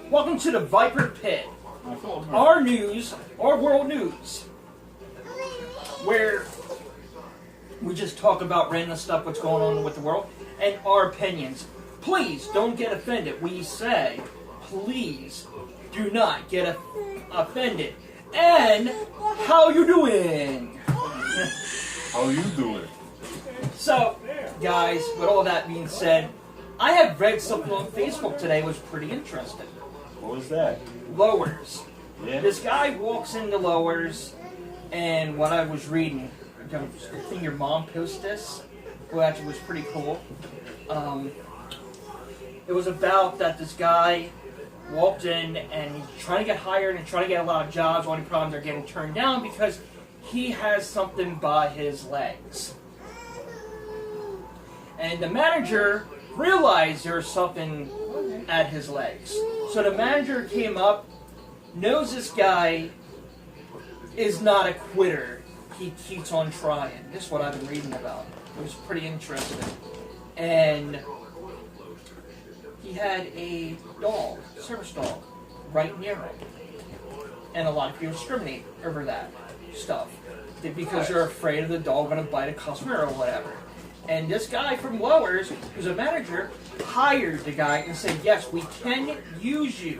Welcome to the Viper Pit. Our news, our world news, where we just talk about random stuff, what's going on with the world, and our opinions. Please don't get offended. We say, please do not get offended. And how you doing? How you doing? So, guys, with all that being said, I have read something on Facebook today that was pretty interesting. What was that? Lowers. Yeah. This guy walks into Lowers, and what I was reading, I think your mom posted this, which actually was pretty cool. It was about that this guy walked in and he's trying to get hired and trying to get a lot of jobs. Only problem, they're getting turned down because he has something by his legs. And the manager realized there was something at his legs. So the manager came up, knows this guy is not a quitter. He keeps on trying. This is what I've been reading about. It was pretty interesting. And he had a dog, service dog, right near him. And a lot of people discriminate over that stuff because they're afraid of the dog going to bite a customer or whatever. And this guy from Lowers, who's a manager, hired the guy and said, yes, we can use you.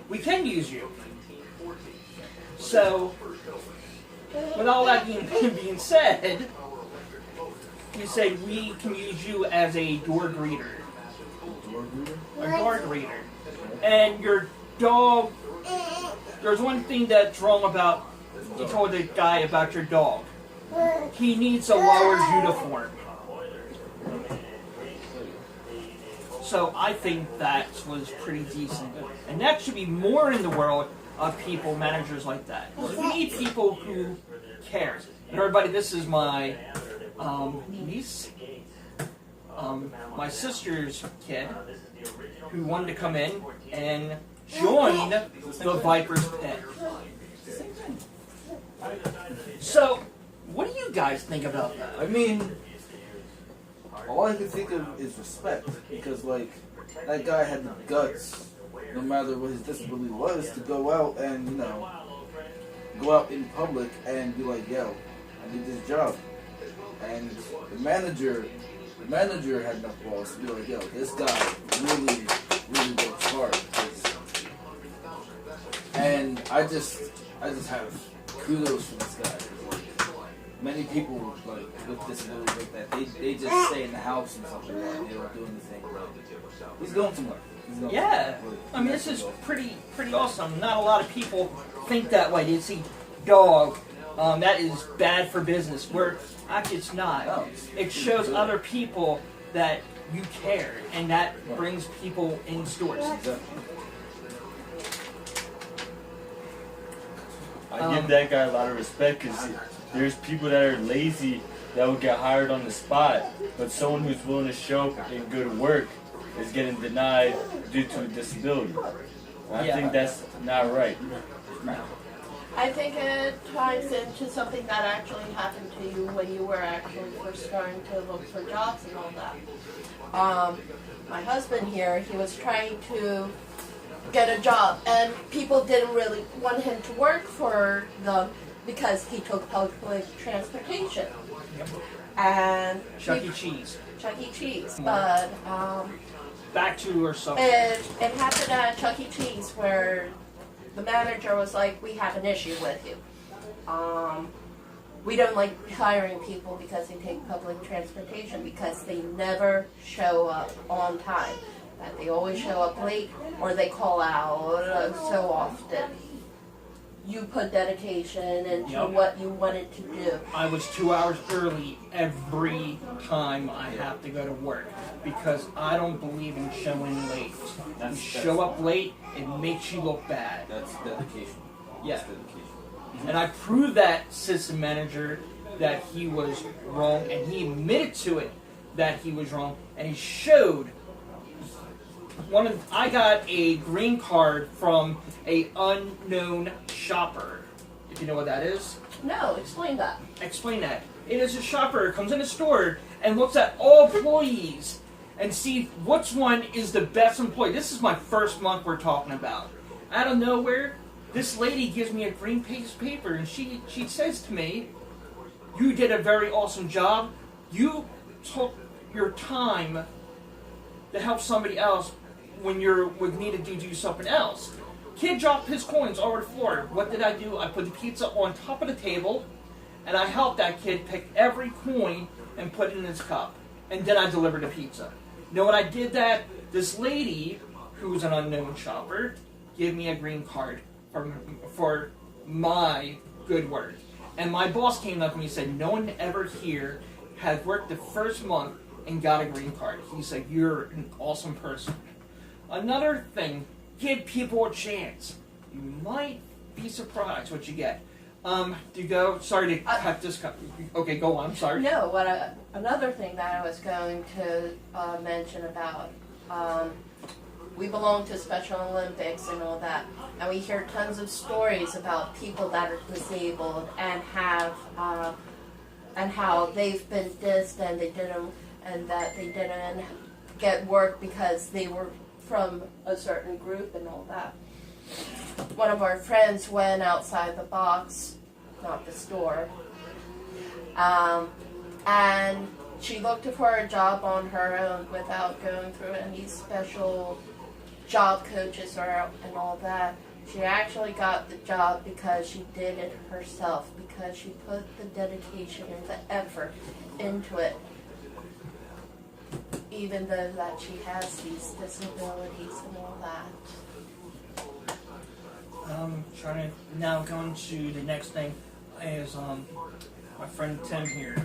We can use you. So, with all that being said, you said we can use you as a door greeter. A door greeter. And your dog, there's one thing that's wrong about, you told the guy about your dog. He needs a Lowers uniform. So I think that was pretty decent. And that should be more in the world of people, managers like that. We need people who care. And everybody, this is my niece, my sister's kid, who wanted to come in and join the Viper's Pit. So, what do you guys think about that? I mean, all I can think of is respect, because like that guy had the guts, no matter what his disability was, to go out and go out in public and be like, "Yo, I need this job," and the manager had enough balls to be like, "Yo, this guy really works hard," and I just have kudos for this guy. Many people like with disabilities like that, they just stay in the house and something like that. They don't do anything. He's going somewhere. Yeah, I mean this is pretty awesome. Not a lot of people think that way. They see dog, that is bad for business. Where actually it's not. No, it shows other people that you care, and that brings people in stores. I give that guy a lot of respect because there's people that are lazy that would get hired on the spot, but someone who's willing to show up and go to work is getting denied due to a disability. I think that's not right. I think it ties into something that actually happened to you when you were actually first starting to look for jobs and all that. My husband here, he was trying to get a job, and people didn't really want him to work for them because he took public transportation. And Chuck E. Cheese. Chuck E. Cheese, but Back to or something. it happened at Chuck E. Cheese where the manager was like, "We have an issue with you. We don't like hiring people because they take public transportation because they never show up on time. That they always show up late or they call out so often. You put dedication into what you wanted to do." I was 2 hours early every time I have to go to work because I don't believe in showing late. You show up late, it makes you look bad. That's dedication. Yeah. That's dedication. And I proved that system manager that he was wrong, and he admitted to it that he was wrong, and he showed I got a green card from a unknown shopper. If you know what that is. No, explain that. Explain that. It is a shopper who comes in the store and looks at all employees and see which one is the best employee. This is my first month we're talking about. Out of nowhere, this lady gives me a green piece of paper and she says to me, "You did a very awesome job. You took your time to help somebody else when you needed to do something else." Kid dropped his coins over the floor. What did I do? I put the pizza on top of the table and I helped that kid pick every coin and put it in his cup. And then I delivered the pizza. You know when I did that, this lady, who's an unknown shopper, gave me a green card for my good work. And my boss came up to me and said, "No one ever here has worked the first month and got a green card." He said, "You're an awesome person." Another thing, give people a chance. You might be surprised what you get. Sorry to cut this. Okay, go on. I'm sorry. No, another thing that I was going to mention about, we belong to Special Olympics and all that, and we hear tons of stories about people that are disabled and how they've been dissed and that they didn't get work because they were from a certain group and all that. One of our friends went outside the box, not the store, and she looked for a job on her own without going through any special job coaches and all that. She actually got the job because she did it herself, because she put the dedication and the effort into it, even though that she has these disabilities and all that. Trying to now go into the next thing is my friend Tim here.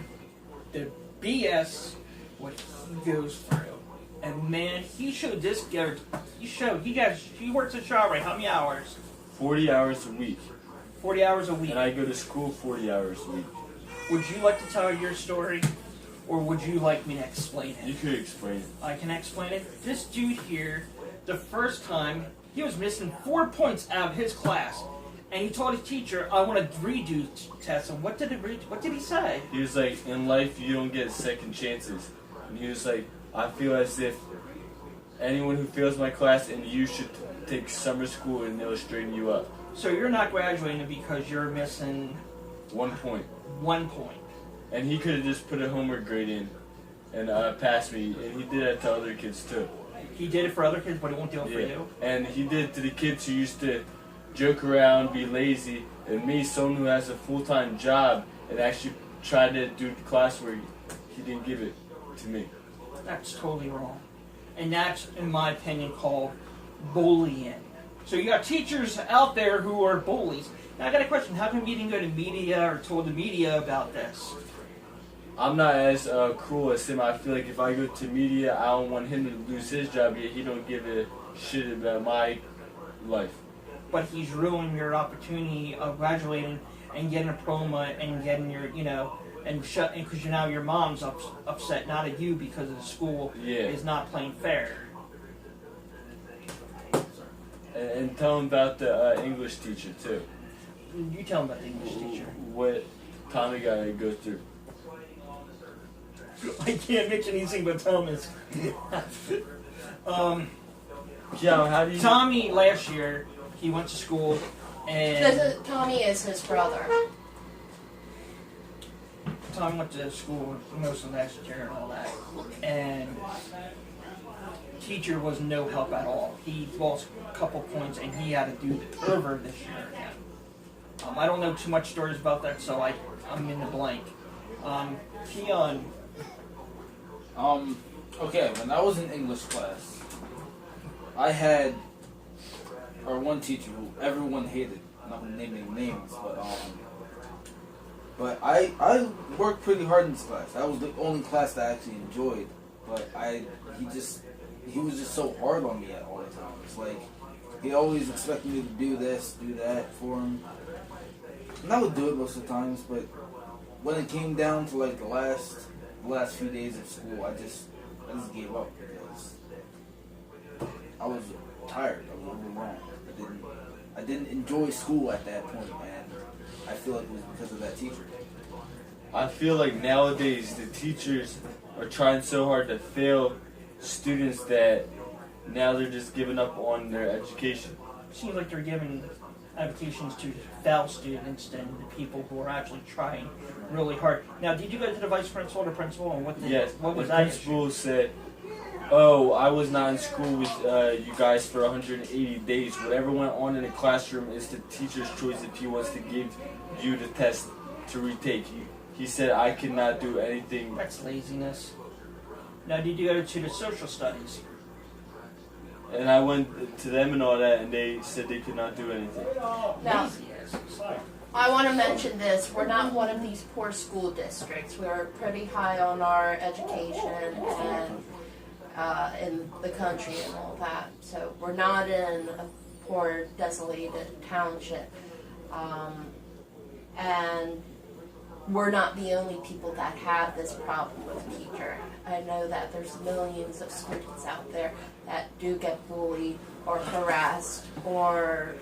The BS what he goes through, and man, he showed this guy. He works at ShopRite. How many hours? 40 hours a week. 40 hours a week. And I go to school 40 hours a week. Would you like to tell your story, or would you like me to explain You it? could explain it. I can explain it. This dude here, the first time, he was missing 4 points out of his class, and he told his teacher, "I want to redo tests." And what did he say? He was like, in life you don't get second chances. And he was like, I feel as if anyone who fails my class and you should take summer school and they'll straighten you up. So you're not graduating because you're missing 1 point. 1 point. And he could have just put a homework grade in and passed me. And he did that to other kids too. He did it for other kids, but he won't do it for you. And he did it to the kids who used to joke around, be lazy, and me, someone who has a full-time job, and actually tried to do the classwork, he didn't give it to me. That's totally wrong. And that's, in my opinion, called bullying. So you got teachers out there who are bullies. Now I got a question. How come you didn't go to media or told the media about this? I'm not as cruel as him. I feel like if I go to media, I don't want him to lose his job, yet he don't give a shit about my life. But he's ruining your opportunity of graduating and getting a diploma and getting your, because now your mom's upset, not at you, because the school is not playing fair. And tell him about the English teacher too. You tell him about the English teacher. What Tommy got to go through. I can't mention anything but tell him Yeah, how do you... Tommy, last year, he went to school and... Tommy is his brother. Tommy went to school most of last year and all that. And teacher was no help at all. He lost a couple points and he had to do it over this year again. I don't know too much stories about that, so I'm in the blank. Keon. Okay, when I was in English class, I had one teacher who everyone hated. I'm not gonna name any names, but I worked pretty hard in this class. That was the only class that I actually enjoyed. But he was just so hard on me all the time. It's like he always expected me to do this, do that for him. And I would do it most of the times, but when it came down to like the last few days of school, I just gave up because I was tired. I was overwhelmed. I didn't enjoy school at that point, and I feel like it was because of that teacher. I feel like nowadays the teachers are trying so hard to fail students that now they're just giving up on their education. Seems like they're giving applications to fail students than the people who are actually trying really hard. Now, did you go to the vice principal or principal, and Yes, what was the that principal issue? said, "Oh, I was not in school with you guys for 180 days. Whatever went on in the classroom is the teacher's choice if he wants to give you the test to retake." He said, "I cannot do anything." That's laziness. Now, did you go to the social studies? And I went to them and all that, and they said they could not do anything. Now, Laziness. I want to mention this. We're not one of these poor school districts. We are pretty high on our education and in the country and all that. So we're not in a poor, desolated township. And we're not the only people that have this problem with teacher. I know that there's millions of students out there that do get bullied or harassed or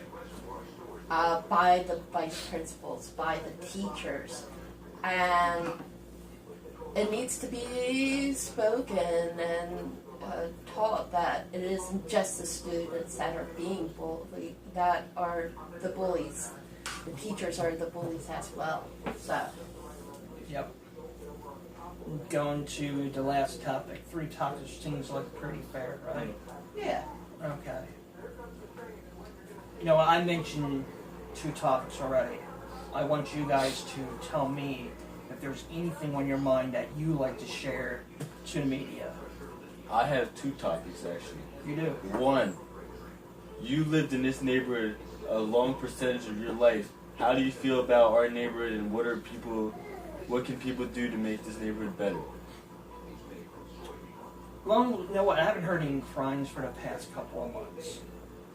by the vice principals, by the teachers. And it needs to be spoken and taught that it isn't just the students that are being bullied, that are the bullies. The teachers are the bullies as well. So. Yep. Going to the last topic. 3 topics seems like pretty fair, right? Yeah. Okay. You know, I mentioned 2 topics already. I want you guys to tell me if there's anything on your mind that you like to share to the media. I have 2 topics actually. You do. 1, you lived in this neighborhood a long percentage of your life. How do you feel about our neighborhood, and what can people do to make this neighborhood better? Well, you know what? I haven't heard any crimes for the past couple of months.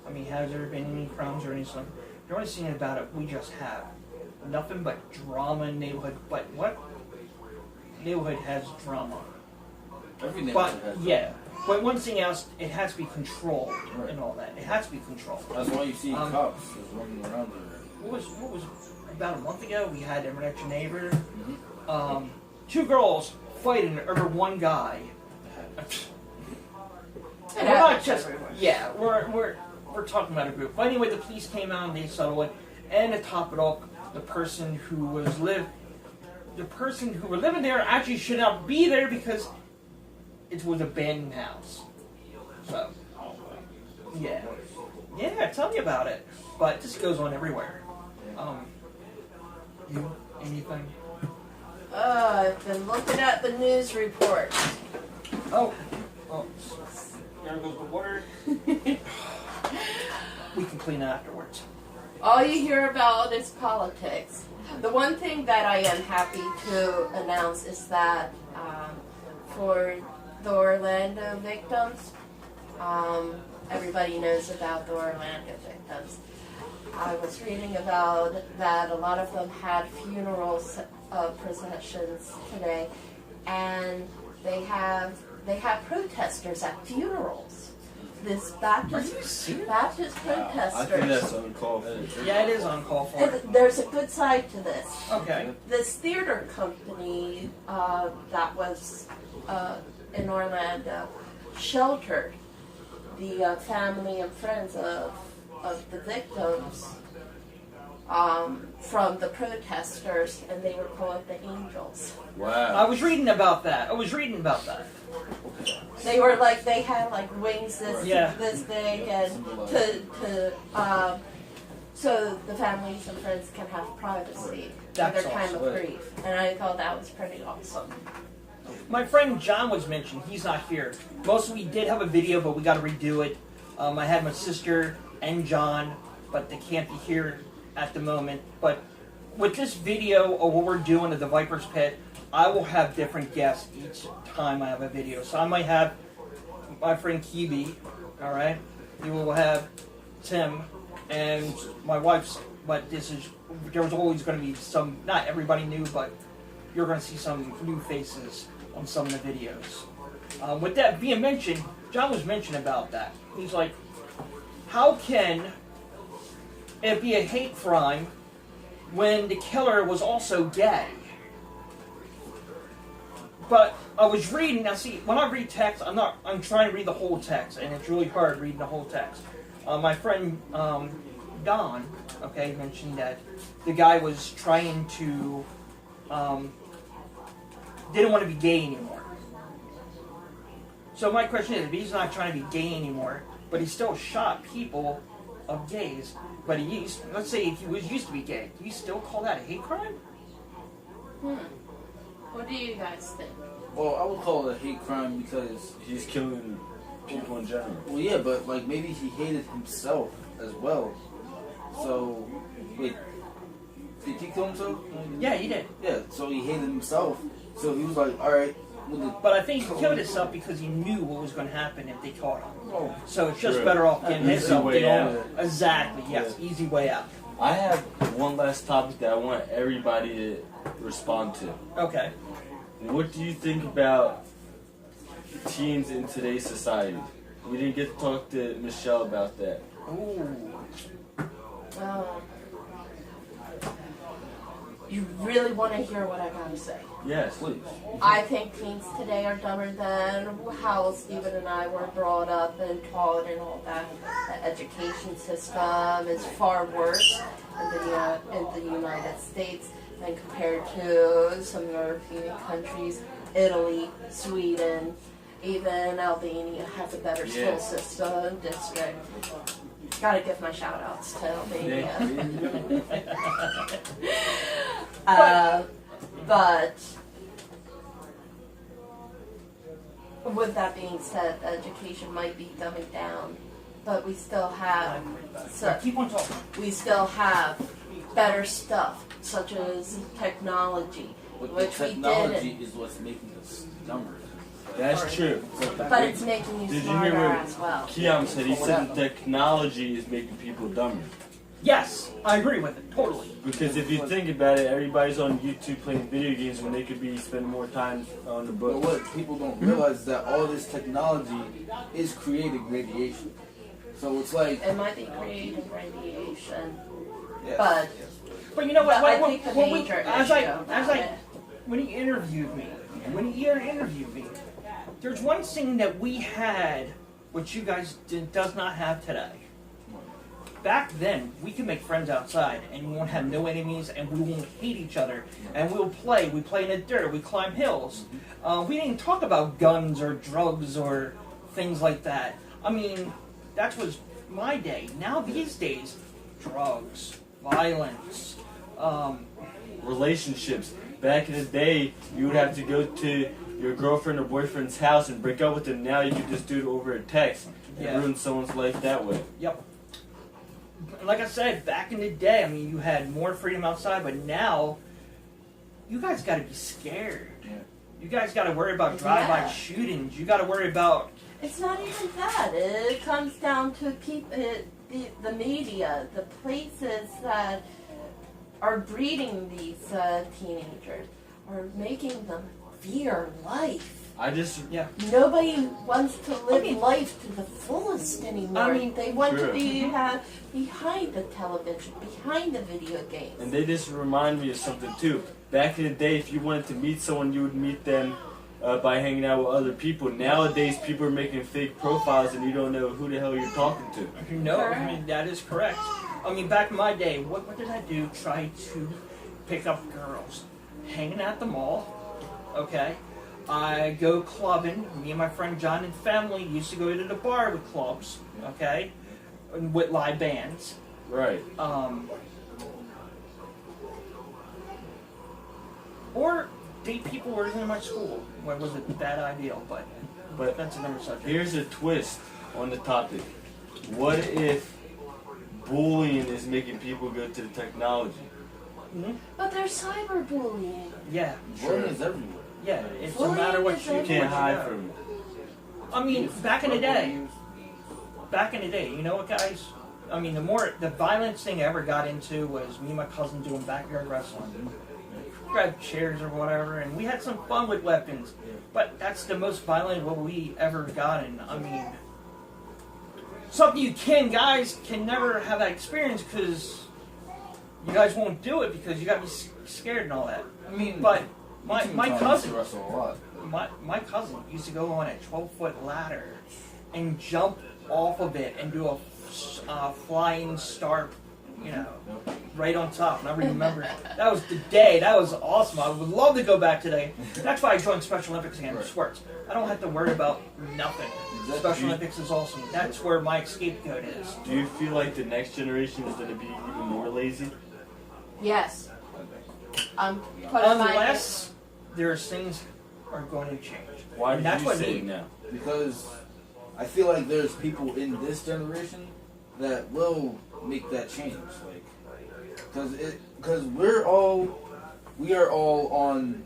I mean, has there been any crimes or anything? The only thing about it, we just have nothing but drama in the neighborhood. But what neighborhood has drama? Every But neighborhood has that. yeah, but one thing else, it has to be controlled and all that. It has to be controlled. That's why you see cops just running around there. What was about a month ago? We had a next neighbor. Mm-hmm. 2 girls fighting over one guy. It We're not happens just everywhere. we're talking about a group. But anyway, the police came out and they settled it. And to top it off, the person who was living there actually should not be there because it was an abandoned house. So yeah, tell me about it. But this goes on everywhere. You anything? I've been looking at the news reports. Oh, there goes the water. We can clean it afterwards. All you hear about is politics. The one thing that I am happy to announce is that for the Orlando victims, everybody knows about the Orlando victims. I was reading about that a lot of them had funerals processions today, and they have protesters at funerals. This Baptist protesters. I think that's uncalled for. Yeah, it is on call for. And there's a good side to this. Okay. This theater company that was in Orlando sheltered the family and friends of the victims from the protesters, and they were called the Angels. I Wow. was reading about that. They were like, they had like wings this big, and so the families and friends can have privacy in That's their time awesome. of grief. And I thought that was pretty awesome. My friend John was mentioned. He's not here. We did have a video, but we got to redo it. I had my sister and John, but they can't be here at the moment. But with this video of what we're doing at the Viper's Pit, I will have different guests each time I have a video. So I might have my friend Kibi, all right? You will have Tim and my wife's. But there's always going to be some. Not everybody new, but you're going to see some new faces on some of the videos. With that being mentioned, John was mentioning about that. He's like, how can it be a hate crime when the killer was also gay? But I was reading. Now, see, when I read text, I'm trying to read the whole text, and it's really hard reading the whole text. My friend Don, okay, mentioned that the guy was trying to didn't want to be gay anymore. So my question is, if he's not trying to be gay anymore, but he still shot people of gays, but let's say if he used to be gay, do you still call that a hate crime? What do you guys think? Well, I would call it a hate crime because He's killing people in general. well, yeah, but like maybe he hated himself as well. So wait, did he kill himself? Yeah, he did. Yeah, so he hated himself. So he was like, all right. But I think he killed himself because he knew what was going to happen if they caught him. Oh, So it's just True. better off getting Easy himself way down. out. Exactly, yes, easy way out. I have one last topic that I want everybody to respond to. Okay. What do you think about teens in today's society? We didn't get to talk to Michelle about that. Ooh. You really want to hear what I gotta say? Yes. please. I think teens today are dumber than how Stephen and I were brought up and taught and all that. The education system is far worse in the United States than compared to some European countries. Italy, Sweden, even Albania has a better school system district. Gotta give my shout outs to Albania. But with that being said, the education might be dumbing down, but we still have Keep on talking. we still have better stuff such as technology, But the which we technology didn't. is what's making us dumber. That's true. But it's making you Did you smarter hear what as well. Keon said? He said technology is making people dumber. Yes, I agree with it, totally. Because if you think about it, everybody's on YouTube playing video games when they could be spending more time on the But books. what people don't realize is that all this technology is creating radiation. So it's like, It might be creating radiation, yes, but But you know what? But I think the when major as issue I, about it- when he interviewed me, there's one thing that we had, which you guys does not have today. Back then, we could make friends outside, and we won't have no enemies, and we won't hate each other, and we'll play. We play in the dirt. We climb hills. We didn't talk about guns or drugs or things like that. I mean, that was my day. Now these days, drugs, violence. Relationships. Back in the day, you would have to go to your girlfriend or boyfriend's house and break up with them. Now you can just do it over a text and Yeah. ruin someone's life that way. Yep. Like I said, back in the day, I mean, you had more freedom outside, but now, you guys got to be scared. Yeah. You guys got to worry about drive-by Yeah. shootings. You got to worry about. it's not even that. It comes down to the media, the places that are breeding these teenagers, are making them fear life. I just Nobody wants to live I mean- life to the fullest anymore. I mean, they want True. to be behind the television, behind the video games. and they just remind me of something too. Back in the day, if you wanted to meet someone, you would meet them by hanging out with other people. Nowadays, people are making fake profiles, and you don't know who the hell you're talking to. No, I mean, that is correct. I mean, back in my day, what did I do? Try to pick up girls. Hanging at the mall, okay? I go clubbing. Me and my friend John and family used to go to the bar with clubs, okay? And with live bands. Right. Or date people who are in my school. What was it? Bad ideal, but that's another subject. Here's a twist on the topic. What if bullying is making people go to the technology? But there's cyberbullying. Yeah, bullying is everywhere. yeah. It's no Bullying matter what is you You do. can't hide from it. I mean, back in the day, you know what, guys? I mean, the violence thing I ever got into was me and my cousin doing backyard wrestling. Grab chairs or whatever, and we had some fun with weapons. But that's the most violent what we ever gotten. I mean, something you guys can never have that experience because you guys won't do it because you got to be scared and all that. I mean, But my Sometimes cousin, we wrestle a lot. my cousin used to go on a 12-foot ladder and jump off of it and do a flying start, right on top. And I remember that was the day. That was awesome. I would love to go back today. That's why I joined Special Olympics again. Right. Sports. I don't have to worry about nothing. Exactly. Special Olympics is awesome. That's where my scapegoat is. Do you feel like the next generation is going to be even more lazy? Yes. Putting my Unless there's things are going to change. Why And did that's you what say need. now? Because I feel like there's people in this generation that will make that change, like, because we are all on.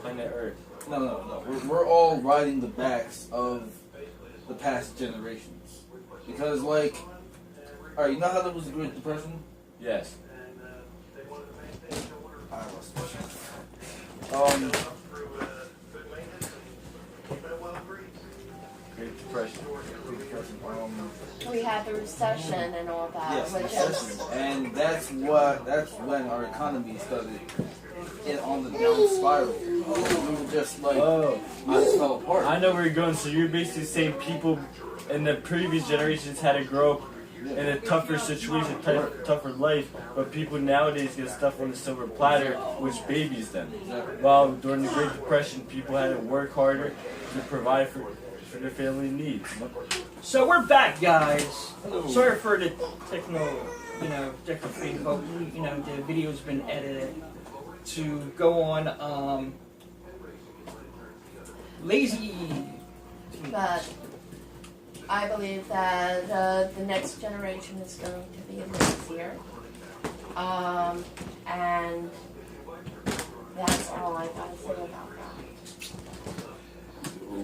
Planet Earth. No. We're all riding the backs of the past generations. Because, like, alright, you know how there was the Great Depression? Yes. I lost my train. Great Depression. we had the recession and all that, Yes, which recession. is And that's when our economy started on the down spiral. We were just like, Oh, we just fell apart. I know where you're going. So you're basically saying people in the previous generations had to grow up in a tougher situation, tougher life, but people nowadays get stuff on the silver platter, which babies them. While during the Great Depression, people had to work harder to provide for their family needs. So we're back, guys. Sorry for the technical difficulty, but the video's been edited to go on lazy. but I believe that the next generation is going to be lazier. And that's all I gotta say about that.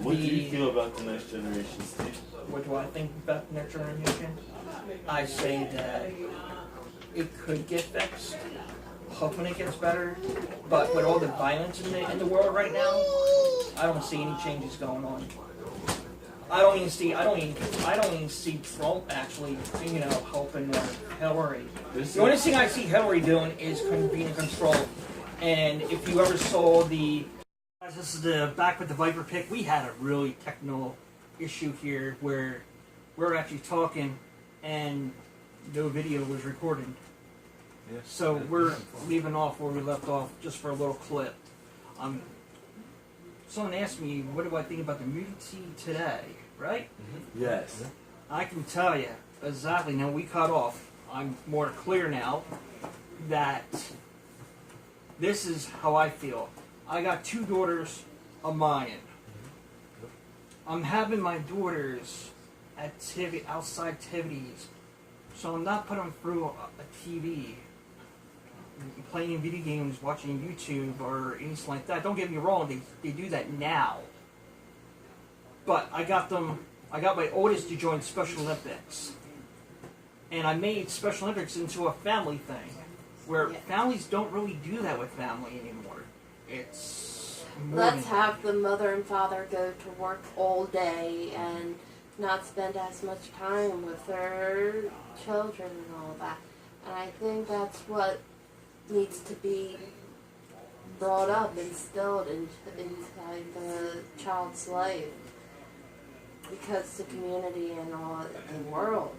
What do you feel about the next generation, Steve? What do I think about the next generation? I say that it could get fixed. Hoping it gets better. But with all the violence in the world right now, I don't see any changes going on. I don't even see Trump actually, helping Hillary. The only thing I see Hillary doing is being in control. And if you ever saw guys, this is the Back with the Viper pick. We had a really technical issue here where we're actually talking and no video was recorded. So we're leaving off where we left off just for a little clip. Someone asked me, what do I think about the movie today, right? Yes. I can tell you exactly. Now we cut off. I'm more clear now that this is how I feel. I got 2 daughters of mine. I'm having my daughters outside activities, so I'm not putting them through a TV, playing video games, watching YouTube, or anything like that. Don't get me wrong, they do that now. But I got my oldest to join Special Olympics. And I made Special Olympics into a family thing, where families don't really do that with family anymore. It's more Let's than- have the mother and father go to work all day and not spend as much time with their children and all that. And I think that's what needs to be brought up, instilled inside the child's life. Because the community and all the world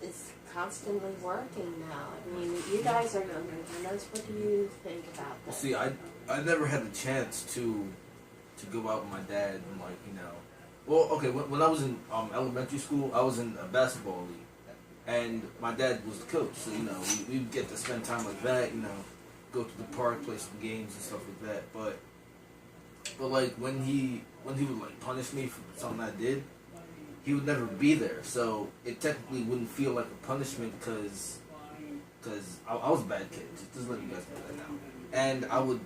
is constantly working now. I mean, you guys are younger than us. What do you think about that? See, I never had the chance to go out with my dad and well, okay, when I was in elementary school, I was in a basketball league, and my dad was the coach, so we'd get to spend time like that, go to the park, play some games and stuff like that. But like when he would like punish me for something I did, he would never be there, so it technically wouldn't feel like a punishment because I was a bad kid. Just let you guys know that now. And I would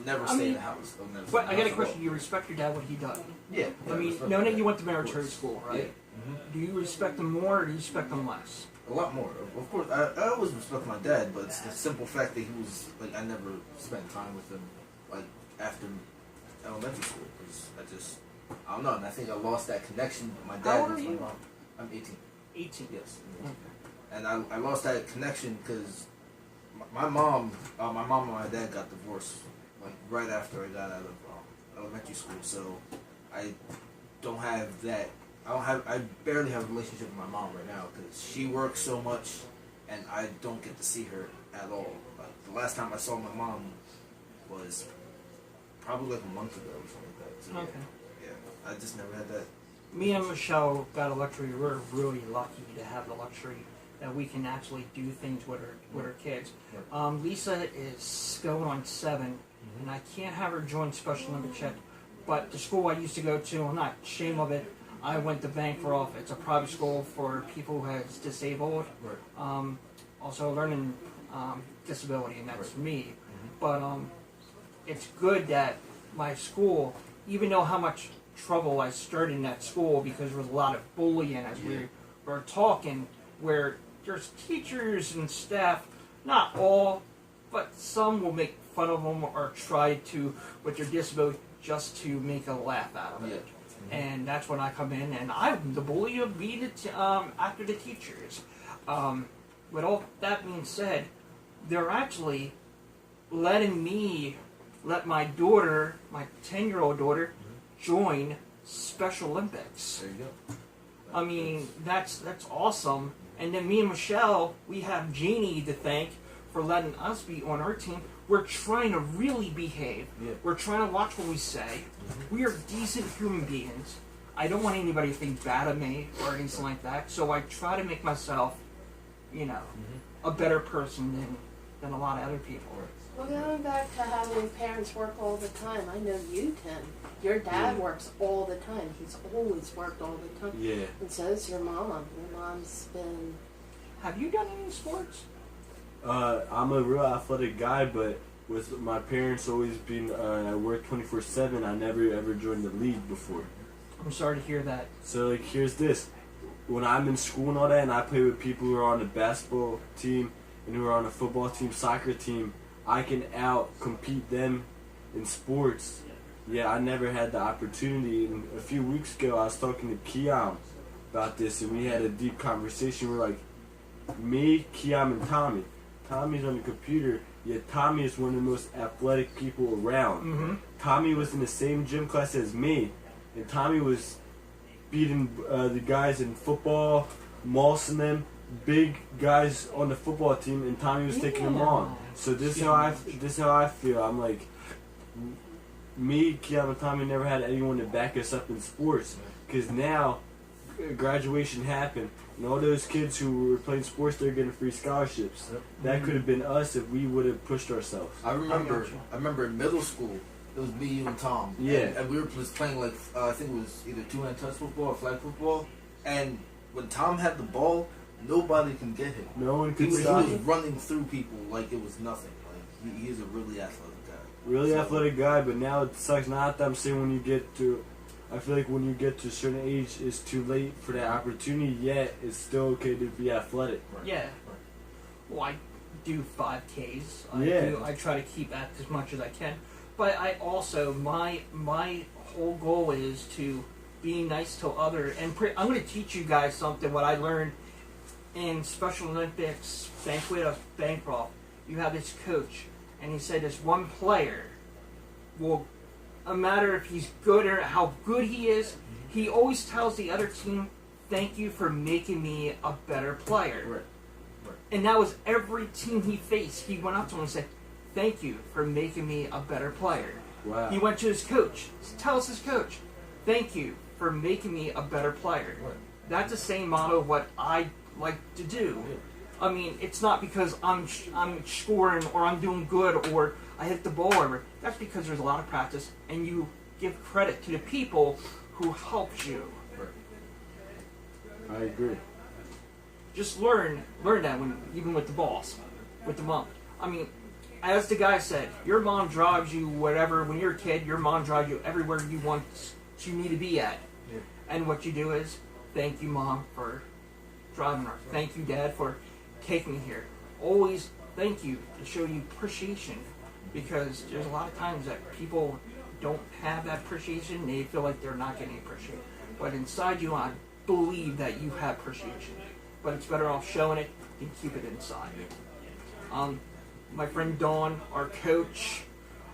never stay in the house. I would never stay But in the I got a house question. You respect your dad, what he done? Yeah. I mean, knowing that you went to military school, right? Yeah. Do you respect him more or do you respect him less? A lot more. Of course, I always respect my dad, but it's the simple fact that he was, I never spent time with him, after elementary school, because I don't know, and I think I lost that connection with my dad. How old are and my you? mom. I'm 18. 18. Yes. And I lost that connection because my mom and my dad got divorced, like right after I got out of elementary school, so I don't have that. I barely have a relationship with my mom right now because she works so much, and I don't get to see her at all. Like the last time I saw my mom was probably like a month ago or something like that. So, Okay. yeah, I just never had that. Me and Michelle got a luxury. We're really lucky to have the luxury that we can actually do things with our kids. Lisa is going on 7, and I can't have her join Special Olympics yet. But the school I used to go to, I'm not ashamed of it. I went to Bancroft. It's a private school for people who has disabled, also learning disability, and that's me. But it's good that my school, even though how much trouble I stirred in that school because there was a lot of bullying as we were talking, where there's teachers and staff, not all, but some will make fun of them or try to, with their disability, just to make a laugh out of it. And that's when I come in, and I'm the bully of being after the teachers. With all that being said, they're actually letting me let my daughter, my 10-year-old daughter, join Special Olympics. There you go. I mean, that's awesome. And then me and Michelle, we have Jeannie to thank for letting us be on our team. We're trying to really behave. Yeah. We're trying to watch what we say. We are decent human beings. I don't want anybody to think bad of me or anything like that. So I try to make myself, a better person than a lot of other people. Well, going back to having parents work all the time, I know you, Tim. Your dad works all the time. He's always worked all the time. Yeah. And so is your mom. Your mom's been... Have you done any sports? I'm a real athletic guy, but with my parents always being I work 24/7, I never ever joined the league before. I'm sorry to hear that. So like, here's this: when I'm in school and all that, and I play with people who are on the basketball team and who are on a football team, soccer team, I can out compete them in sports. Yeah, I never had the opportunity. And a few weeks ago, I was talking to Kiam about this, and we had a deep conversation. We're like, me, Kiam, and Tommy. Tommy's on the computer, yet Tommy is one of the most athletic people around. Tommy was in the same gym class as me, and Tommy was beating the guys in football, mossing them, big guys on the football team, and Tommy was taking them on. So this is how I feel. I'm like, me, Kiam, and Tommy never had anyone to back us up in sports, because now graduation happened, and all those kids who were playing sports, they're getting free scholarships. That could have been us if we would have pushed ourselves. I remember in middle school, it was me, you, and Tom. Yeah. And we were just playing like, I think it was either two-hand touch football or flag football. And when Tom had the ball, nobody can get him. No one He could was stop him. running through people like it was nothing. Like he is a really athletic guy. Really athletic guy, but now it sucks. Not that I'm saying when you get to, I feel like when you get to a certain age, it's too late for that opportunity. Yet it's still okay to be athletic. Yeah. Well, I do 5Ks. I try to keep at as much as I can. But I also, my whole goal is to be nice to other, and I'm going to teach you guys something, what I learned in Special Olympics banquet of Bancroft. You have this coach, and he said this one player will, no matter if he's good or how good he is, he always tells the other team, thank you for making me a better player. Right. And that was every team he faced. He went up to him and said, thank you for making me a better player. Wow. He went to his coach, tells his coach, thank you for making me a better player. Right. That's the same motto of what I like to do. I mean, it's not because I'm scoring or I'm doing good or I hit the ball or whatever. That's because there's a lot of practice and you give credit to the people who helped you. I agree. Just learn that even with the boss, with the mom. I mean, as the guy said, your mom drives you whatever. When you're a kid, your mom drives you everywhere you need to be at. Yeah. And what you do is, thank you, Mom, for driving her. Thank you, Dad, for taking me here. Always thank you to show you appreciation, because there's a lot of times that people don't have that appreciation. They feel like they're not getting appreciated. But inside you, I believe that you have appreciation. But it's better off showing it than keep it inside. My friend Dawn, our coach,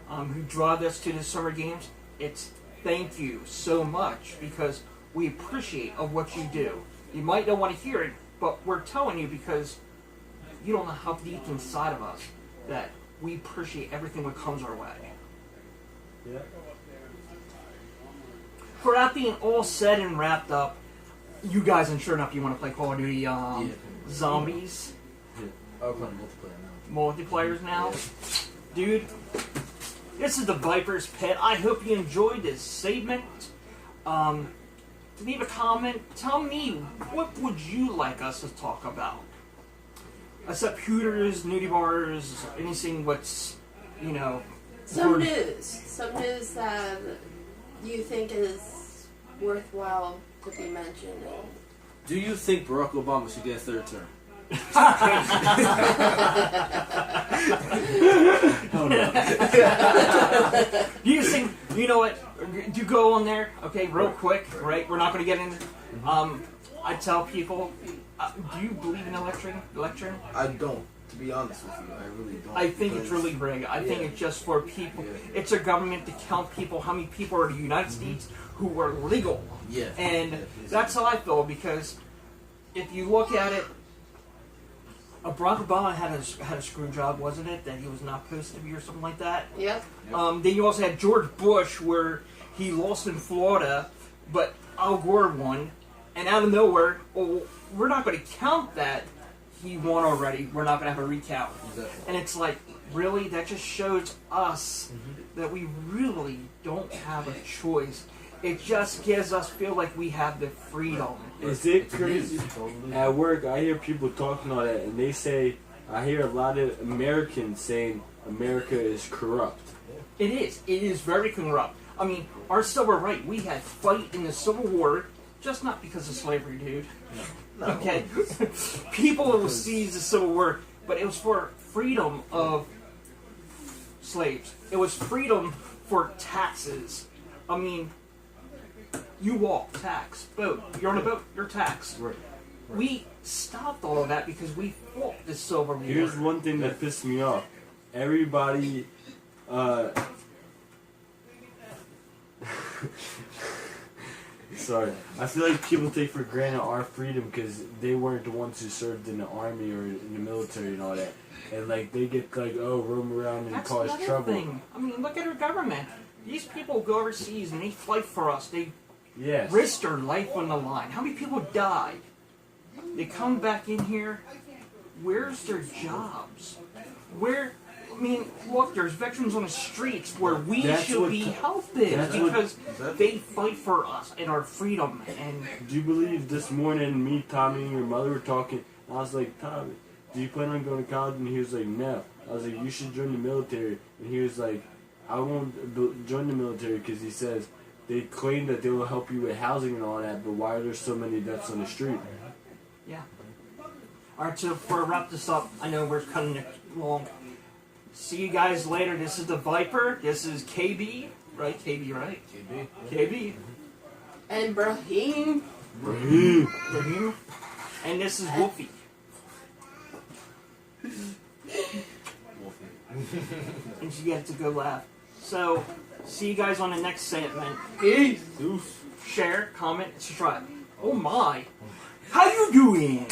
who drive us to the summer games, it's thank you so much because we appreciate of what you do. You might not want to hear it, but we're telling you because you don't know how deep inside of us that we appreciate everything that comes our way. Yeah. For that being all said and wrapped up, you guys, and sure enough, you want to play Call of Duty Zombies I'll play multiplayer now. multiplayers now? Dude, this is the Viper's Pit. I hope you enjoyed this segment. Leave a comment. Tell me, what would you like us to talk about? Except hooters, nudie bars, anything what's, Some news that you think is worthwhile to be mentioned. Do you think Barack Obama should get a third term? Oh no. You think, you know what, you go on there, okay, real quick, right? We're not going to get into, I tell people, do you believe in electric? I don't. To be honest with you, I really don't. I think it's because- really rigged. I think it's just for people. It's a government to count people, how many people are in the United States who are legal. Yeah. And that's how I feel because if you look at it, Barack Obama had a screw job, wasn't it? That he was not supposed to be or something like that. Yep. Then you also had George Bush where he lost in Florida, but Al Gore won. And out of nowhere, well, we're not going to count that he won already. We're not going to have a recount. Exactly. And it's like, really? That just shows us that we really don't have a choice. It just gives us feel like we have the freedom. Is it crazy? At work, I hear people talking all that, and they say, I hear a lot of Americans saying America is corrupt. It is. It is very corrupt. I mean, our civil right, we had fight in the Civil War, just not because of slavery, dude. No. Okay? People will seize the Civil War, but it was for freedom of slaves. It was freedom for taxes. I mean, you walk, tax. Boat. You're on a boat, you're taxed. Right. We stopped all of that because we fought the Civil War. Here's one thing that pissed me off. Everybody, sorry. I feel like people take for granted our freedom because they weren't the ones who served in the army or in the military and all that. And like they get like, oh, roam around and That's cause another trouble. thing. I mean, look at our government. These people go overseas and they fight for us. They Yes. risk their life on the line. How many people died? They come back in here. Where's their jobs? Where? I mean, look, there's veterans on the streets where we That's should what be t- helping that's what- because Exactly. they fight for us and our freedom. And Do you believe this morning me, Tommy, and your mother were talking? I was like, Tommy, do you plan on going to college? And he was like, no. I was like, you should join the military. And he was like, I won't join the military because he says they claim that they will help you with housing and all that, but why are there so many deaths on the street? yeah. All right, so for wrap this up, I know we're cutting it long. See you guys later. This is the Viper. This is KB, right? KB, right? KB. KB. And Brahim. Brahim. And this is Wolfie. And she gets to go laugh. So, see you guys on the next segment. Peace. Share, comment, subscribe. Oh my. How you doing?